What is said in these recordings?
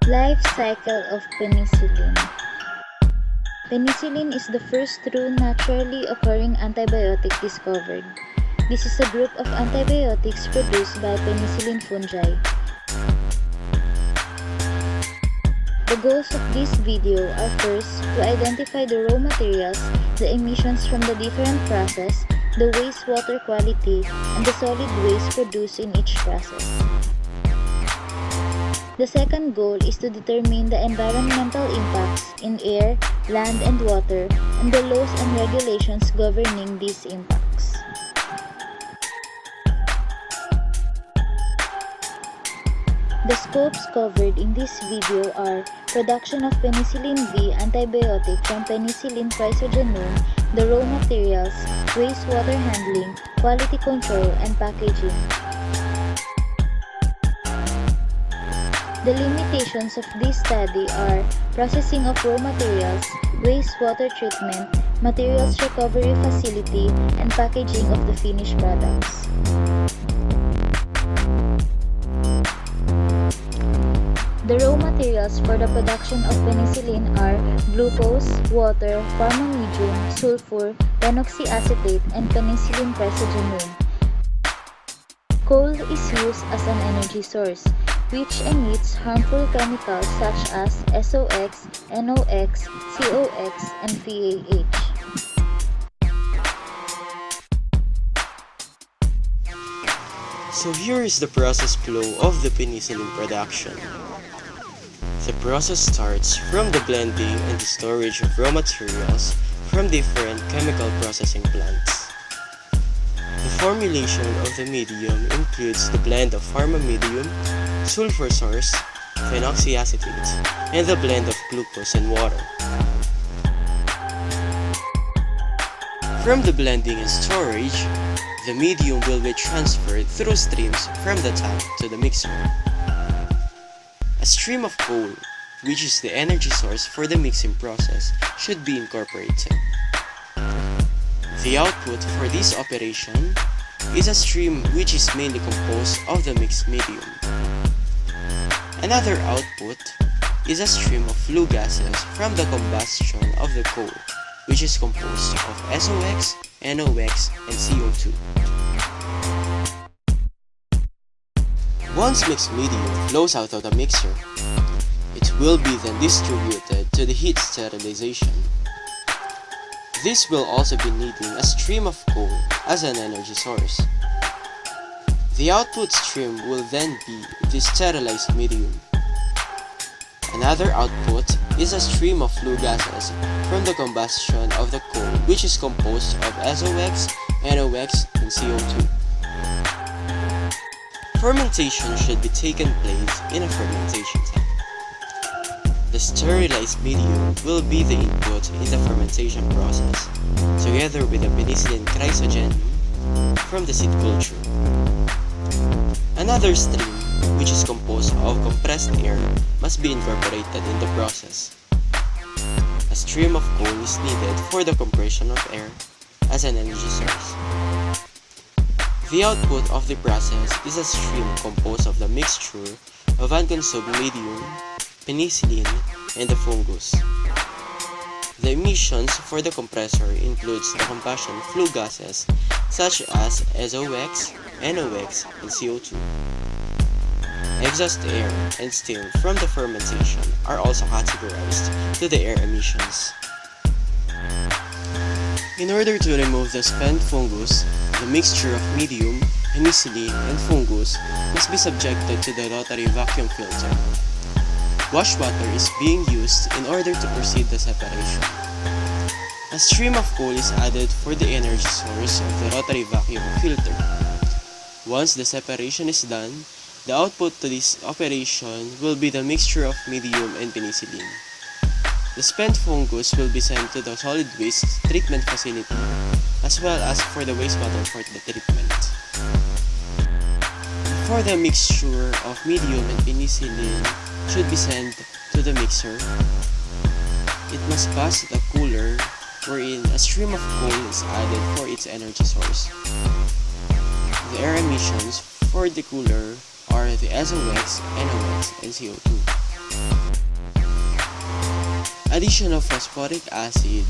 Life cycle of penicillin. Penicillin is the first true naturally occurring antibiotic discovered. This is a group of antibiotics produced by penicillin fungi. The goals of this video are first, to identify the raw materials, the emissions from the different process, the wastewater quality, and the solid waste produced in each process. The second goal is to determine the environmental impacts in air, land, and water, and the laws and regulations governing these impacts. The scopes covered in this video are production of penicillin V antibiotic from penicillin chrysogenome, the raw materials, wastewater handling, quality control, and packaging. The limitations of this study are processing of raw materials, wastewater treatment, materials recovery facility, and packaging of the finished products. The raw materials for the production of penicillin are glucose, water, formamidine, sulfur, phenoxyacetate, and penicillin chrysogenome. Coal is used as an energy source, which emits harmful chemicals such as SOx, NOx, COx, and VAH. So here is the process flow of the penicillin production. The process starts from the blending and the storage of raw materials from different chemical processing plants. The formulation of the medium includes the blend of formamidine, sulfur source, phenoxyacetate, and the blend of glucose and water. From the blending and storage, the medium will be transferred through streams from the tank to the mixer. A stream of coal, which is the energy source for the mixing process, should be incorporated. The output for this operation is a stream which is mainly composed of the mixed medium. Another output is a stream of flue gases from the combustion of the coal, which is composed of SOx, NOx, and CO2. Once mixed medium flows out of the mixer, it will be then distributed to the heat sterilization. This will also be needing a stream of coal as an energy source. The output stream will then be the sterilized medium. Another output is a stream of flue gases from the combustion of the coal, which is composed of SOx, NOx, and CO2. Fermentation should be taken place in a fermentation tank. The sterilized medium will be the input in the fermentation process, together with the penicillin chrysogenome from the seed culture. Another stream, which is composed of compressed air, must be incorporated in the process. A stream of coal is needed for the compression of air as an energy source. The output of the process is a stream composed of the mixture of unconsumed medium, penicillin, and the fungus. The emissions for the compressor includes the combustion flue gases such as SOx, NOx, and CO2. Exhaust air and steam from the fermentation are also categorized to the air emissions. In order to remove the spent fungus, the mixture of medium, penicillin, and fungus must be subjected to the rotary vacuum filter. Wash water is being used in order to proceed the separation. A stream of coal is added for the energy source of the rotary vacuum filter. Once the separation is done, the output to this operation will be the mixture of medium and penicillin. The spent fungus will be sent to the solid waste treatment facility, as well as for the wastewater for the treatment. Before the mixture of medium and penicillin should be sent to the mixer, it must pass the cooler wherein a stream of coal is added for its energy source. The air emissions for the cooler are the SOx, NOx, and CO2. Addition of phosphoric acid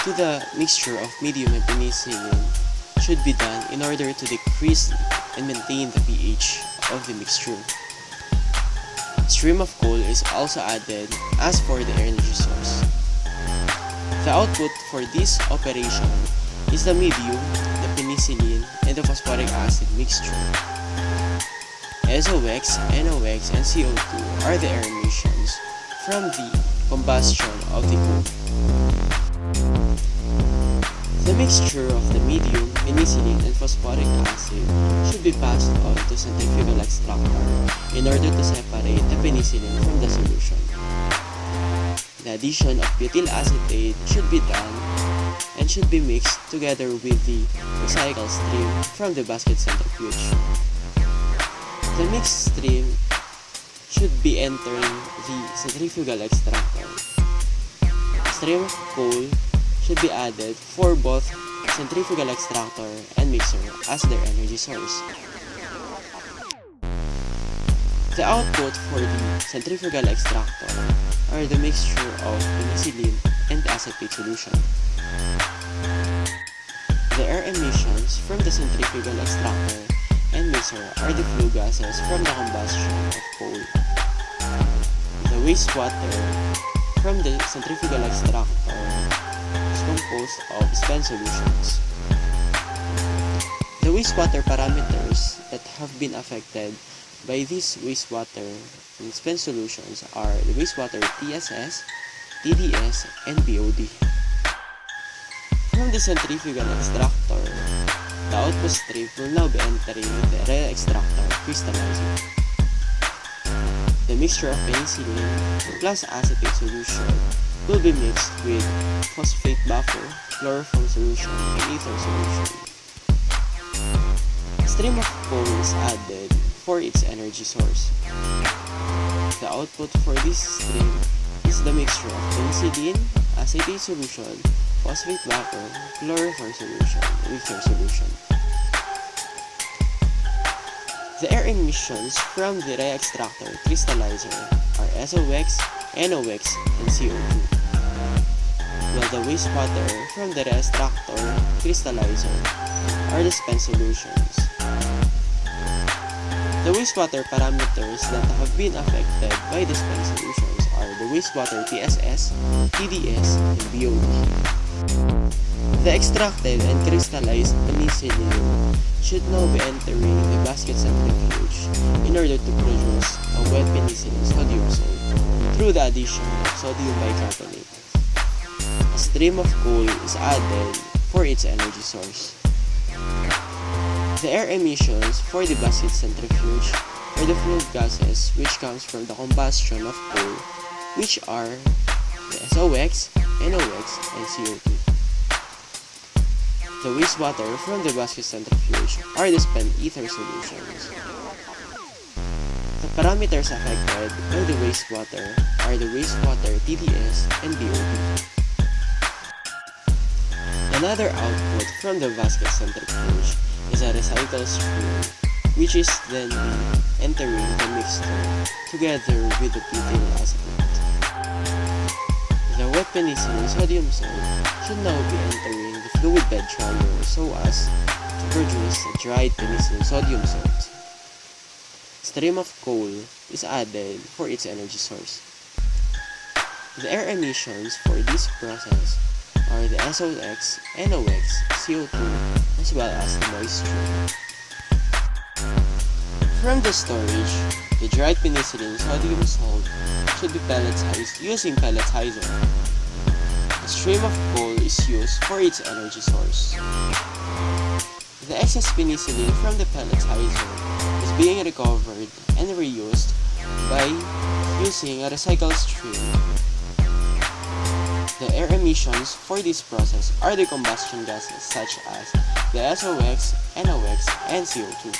to the mixture of medium and penicillin should be done in order to decrease and maintain the pH of the mixture. Stream of coal is also added as for the energy source. The output for this operation is the medium, the penicillin, and the phosphoric acid mixture. SOx, NOx, and CO2 are the air emissions from the combustion of the coal. The mixture of the medium, penicillin, and phosphoric acid should be passed on to centrifugal extractor in order to separate the penicillin from the solution. The addition of butyl acetate should be done and should be mixed together with the recycled stream from the basket centrifuge. The mixed stream should be entering the centrifugal extractor. A stream of coal should be added for both centrifugal extractor and mixer as their energy source. The output for the centrifugal extractor are the mixture of penicillin and acetate solution. The air emissions from the centrifugal extractor and mixer are the flue gases from the combustion of coal. The wastewater from the centrifugal extractor is composed of spent solutions. The wastewater parameters that have been affected by these wastewater and spent solutions are the wastewater TSS, TDS, and BOD. From the centrifugal extractor, the output stream will now be entering the re-extractor crystallizer. The mixture of penicillin plus acetate solution will be mixed with phosphate buffer, chloroform solution, and ether solution. A stream of coal is added for its energy source. The output for this stream is the mixture of penicillin, acetate solution, phosphate buffer, chloroform solution, and ether solution. The air emissions from the re-extractor crystallizer are SOx, NOx, and CO2, while the wastewater from the re-extractor crystallizer are the spent solutions. The wastewater parameters that have been affected by the spent solutions are the wastewater TSS, TDS, and BOD. The extracted and crystallized penicillin should now be entering the basket centrifuge in order to produce a wet penicillin sodium salt through the addition of sodium bicarbonate. A stream of coal is added for its energy source. The air emissions for the basket centrifuge are the flue gases which comes from the combustion of coal, which are the SOx, NOx, and CO2. The wastewater from the basket centrifuge are the spent ether solutions. The parameters affected by the wastewater are the wastewater TDS and BOD. Another output from the basket centrifuge is a recycled stream, which is then entering the mixture together with the butyl acetate. The wet penicillin sodium salt should now be entering the fluid bed dryer so as to produce a dried penicillin sodium salt. Stream of coal is added for its energy source. The air emissions for this process are the SOx, NOx, CO2, as well as the moisture. From the storage, the dried penicillin sodium salt should be pelletized using pelletizer. A stream of coal is used for its energy source. The excess penicillin from the pelletizer is being recovered and reused by using a recycled stream. The air emissions for this process are the combustion gases such as the SOx, NOx, and CO2.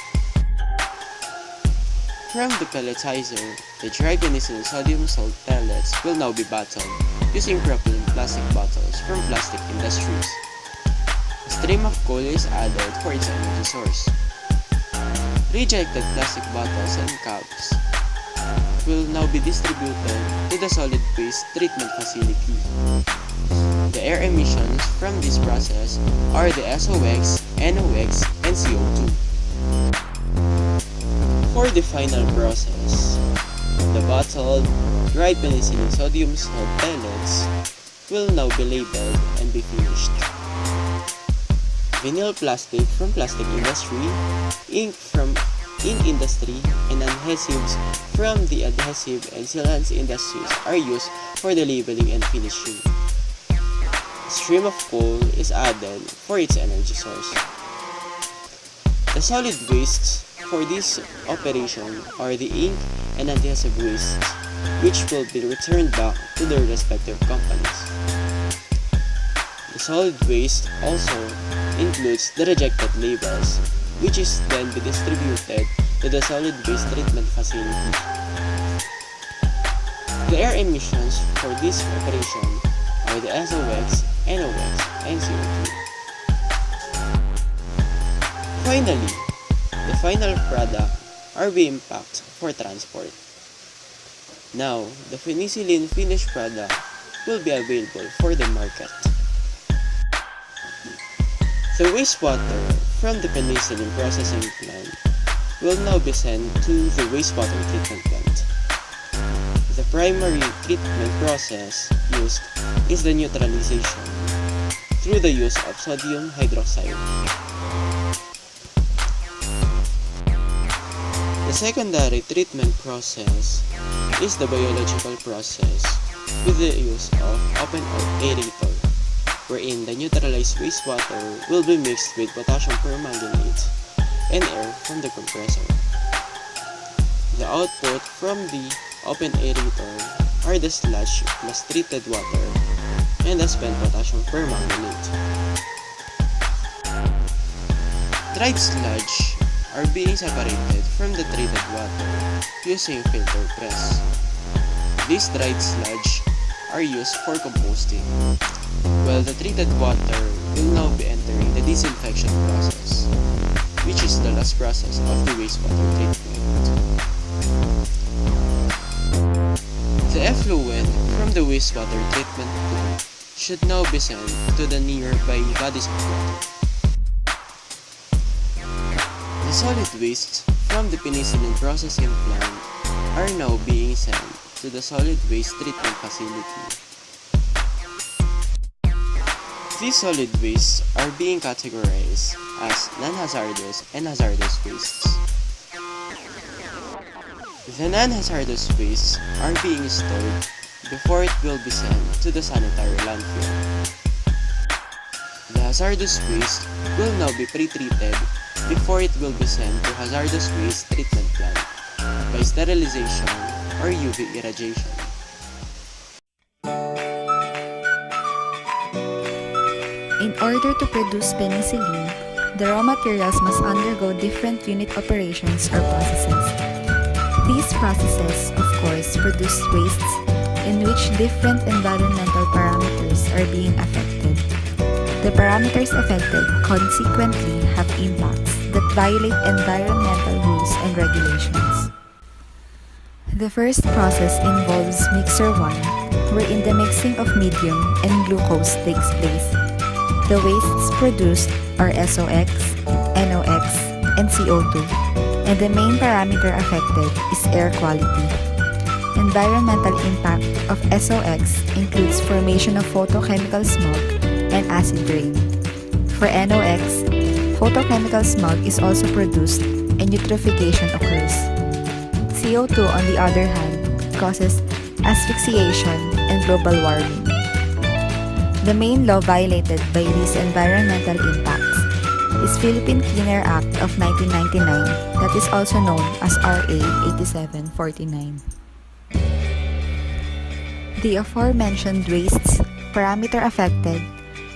From the pelletizer, the dry penicillin sodium salt pellets will now be bottled using propylene plastic bottles from plastic industries. A stream of coal is added for its energy source. Rejected plastic bottles and cups will now be distributed to the solid waste treatment facility. The air emissions from this process are the SOx, NOx, and CO2. For the final process, the bottled, dried penicillin sodium salt pellets will now be labeled and be finished. Vinyl plastic from plastic industry, ink from ink industry, and adhesives from the adhesive and sealants industries are used for the labeling and finishing. A stream of coal is added for its energy source. The solid wastes for this operation are the ink and adhesive wastes, which will be returned back to their respective companies. The solid waste also includes the rejected labels, which is then be distributed to the solid waste treatment facility. The air emissions for this operation are the SOx, NOx, and CO2. Finally, the final product are being packed for transport. Now, the penicillin finished product will be available for the market. The wastewater from the penicillin processing plant will now be sent to the wastewater treatment plant. The primary treatment process used is the neutralization through the use of sodium hydroxide. The secondary treatment process is the biological process with the use of open aerator, wherein the neutralized wastewater will be mixed with potassium permanganate and air from the compressor. The output from the open aerator are the sludge plus treated water and the spent potassium permanganate. Dried sludge are being separated from the treated water using filter press. These dried sludge are used for composting, while the treated water will now be entering the disinfection process, which is the last process of the wastewater treatment. The effluent from the wastewater treatment plant should now be sent to the nearby bodies of water. The solid wastes from the penicillin processing plant are now being sent to the solid waste treatment facility. These solid wastes are being categorized as non-hazardous and hazardous wastes. The non-hazardous wastes are being stored before it will be sent to the sanitary landfill. The hazardous waste will now be pre-treated before it will be sent to hazardous waste treatment plant by sterilization or UV irradiation. In order to produce penicillin, the raw materials must undergo different unit operations or processes. These processes, of course, produce wastes in which different environmental parameters are being affected. The parameters affected consequently have impacts that violate environmental rules and regulations. The first process involves mixer 1, wherein the mixing of medium and glucose takes place. The wastes produced are SOx, NOx, and CO2, and the main parameter affected is air quality. Environmental impact of SOx includes formation of photochemical smog and acid rain. For NOx, photochemical smog is also produced and eutrophication occurs. CO2, on the other hand, causes asphyxiation and global warming. The main law violated by these environmental impacts is Philippine Clean Air Act of 1999, that is also known as RA 8749. The aforementioned wastes, parameter affected,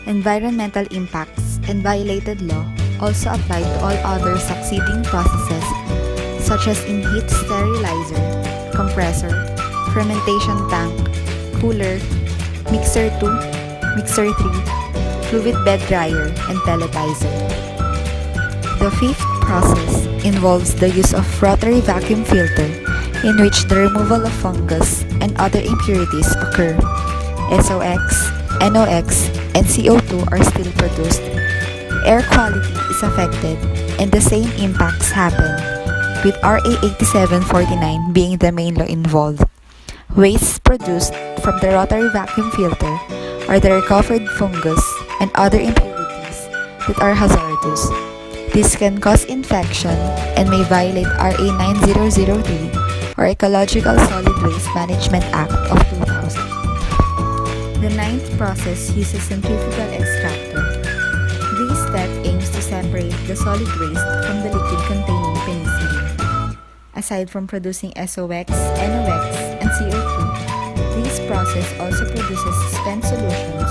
environmental impacts, and violated law also apply to all other succeeding processes such as in-heat sterilizer, compressor, fermentation tank, cooler, mixer 2, mixer 3, fluid bed dryer, and pelletizer. The fifth process involves the use of rotary vacuum filter in which the removal of fungus and other impurities occur. SOx, NOx, and CO2 are still produced. Air quality is affected, and the same impacts happen, with RA 8749 being the main law involved. Wastes produced from the rotary vacuum filter are the recovered fungus and other impurities that are hazardous. This can cause infection and may violate RA 9003 or Ecological Solid Waste Management Act of 2000. The ninth process uses centrifugal extractor. This step aims to separate the solid waste from the liquid containing penicillin. Aside from producing SOx, NOx, and CO2, this process also produces spent solutions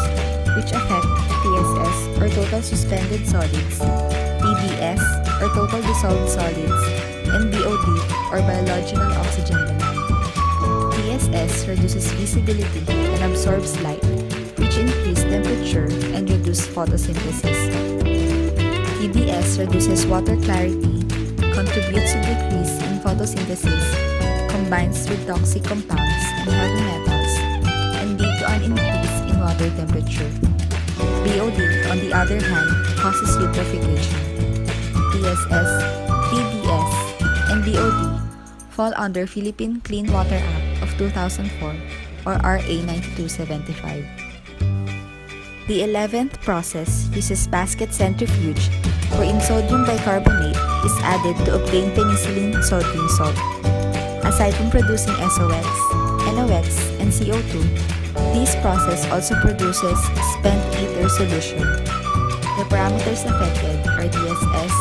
which affect TSS or total suspended solids, TDS or total dissolved solids, and BOD or biological oxygen demand. TSS reduces visibility and absorbs light, which increase temperature and reduce photosynthesis. TDS reduces water clarity, contributes to decrease in photosynthesis, combines with toxic compounds and heavy metals, and lead to an increase in water temperature. BOD, on the other hand, causes eutrophication. TSS, TDS, and BOD fall under Philippine Clean Water Act of 2004 or RA 9275. The 11th process uses basket centrifuge wherein sodium bicarbonate is added to obtain penicillin sodium salt. Aside from producing SOx, NOx, and CO2, this process also produces spent ether solution. The parameters affected are TSS,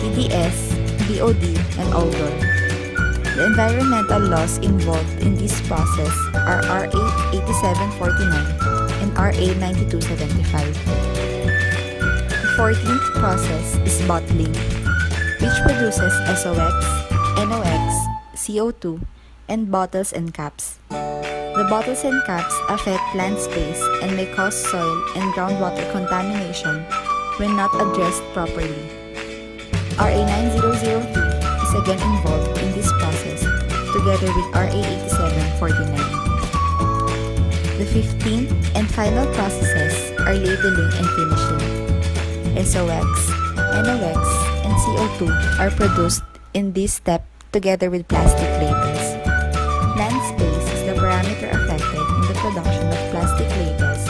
TDS, BOD, and odor. The environmental laws involved in this process are RA 8749 and RA 9275. The 14th process is bottling, which produces SOx, NOx, CO2, and bottles and caps. The bottles and caps affect land space and may cause soil and groundwater contamination when not addressed properly. RA 9003 is again involved in this process together with RA 8749. The 15th and final processes are labeling and finishing. SOx, NOx, and CO2 are produced in this step together with plastic labels. Land space is the parameter affected in the production of plastic labels,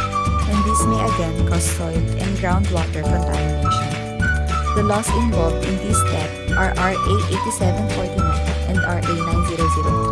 and this may again cause soil and groundwater contamination. The laws involved in this step are RA 8749 and RA 9003.